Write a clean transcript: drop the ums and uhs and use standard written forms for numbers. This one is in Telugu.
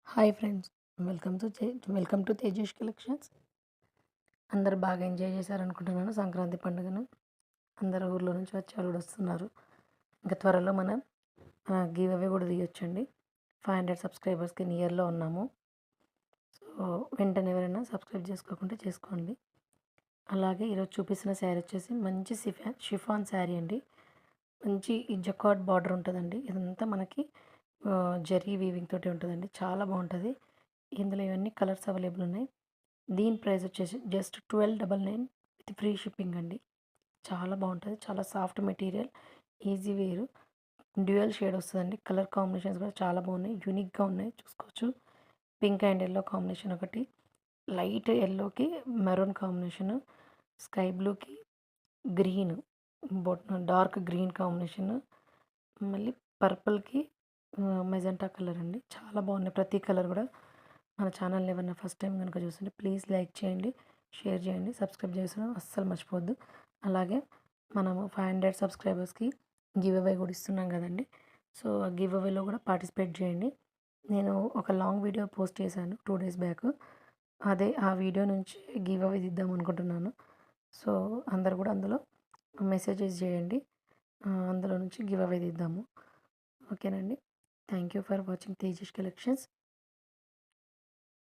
Hi friends. Welcome to Tejesh collections. అందరూ బాగా ఎంజాయ్ చేశారనుకుంటున్నాను సంక్రాంతి పండుగను. అందరూ ఊర్లో నుంచి వచ్చి వాళ్ళు కూడా వస్తున్నారు. ఇంకా త్వరలో మనం గివ్ అవే కూడా తీయొచ్చండి. 500 సబ్స్క్రైబర్స్‌కి నియర్‌లో ఉన్నాము. సో, వెంటనే ఎవరైనా సబ్స్క్రైబ్ చేసుకోకుంటే చేసుకోండి. అలాగే ఈరోజు చూపిస్తున్న శారీ వచ్చేసి మంచి షిఫాన్ శారీ అండి. మంచి ఈ జకార్డ్ బార్డర్ ఉంటదండి. ఇదంతా మనకి జరీ వీవింగ్ తోటి ఉంటదండి. చాలా బావుంటది. ఇందులో ఇవన్నీ కలర్స్ అవైలబుల్ ఉన్నాయి. దీని ప్రైస్ వచ్చేసి జస్ట్ 1299 విత్ ఫ్రీ షిప్పింగ్ అండి. చాలా బావుంటది. చాలా soft material, easy wear, dual shade వస్తదండి. కలర్ కాంబినేషన్స్ కూడా చాలా బాగున్నాయి. యూనిక్‌గా ఉన్నాయి చూసుకోవచ్చు. పింక్ అండ్ యెల్లో కాంబినేషన్ ఒకటి, లైట్ యెల్లోకి మెరూన్ కాంబినేషను, స్కై బ్లూకి గ్రీన్, డార్క్ గ్రీన్ కాంబినేషను, మళ్ళీ పర్పుల్‌కి మెజెంటా కలర్ అండి. చాలా బాగున్నాయి ప్రతి కలర్ కూడా. మన ఛానల్‌ని ఎవరైనా ఫస్ట్ టైం గనుక చూస్తుంటే ప్లీజ్ లైక్ చేయండి, షేర్ చేయండి, సబ్స్క్రైబ్ చేసుకోవడం అస్సలు మర్చిపోవద్దు. అలాగే మనము 500 సబ్స్క్రైబర్స్‌కి గివ్ అవే కూడా ఇస్తున్నాం కదండీ. సో, ఆ గివ్ అవేలో కూడా పార్టిసిపేట్ చేయండి. నేను ఒక లాంగ్ వీడియో పోస్ట్ చేశాను 2 డేస్ బ్యాక్. ఆ వీడియో నుంచి గివ్ అవే ఇద్దాం అనుకుంటున్నాను. సో, అందరూ కూడా అందులో మెసేజెస్ చేయండి. అందులో నుంచి గివ్ అవే ఇద్దాము. ఓకేనండి. Thank you for watching Tejas collections.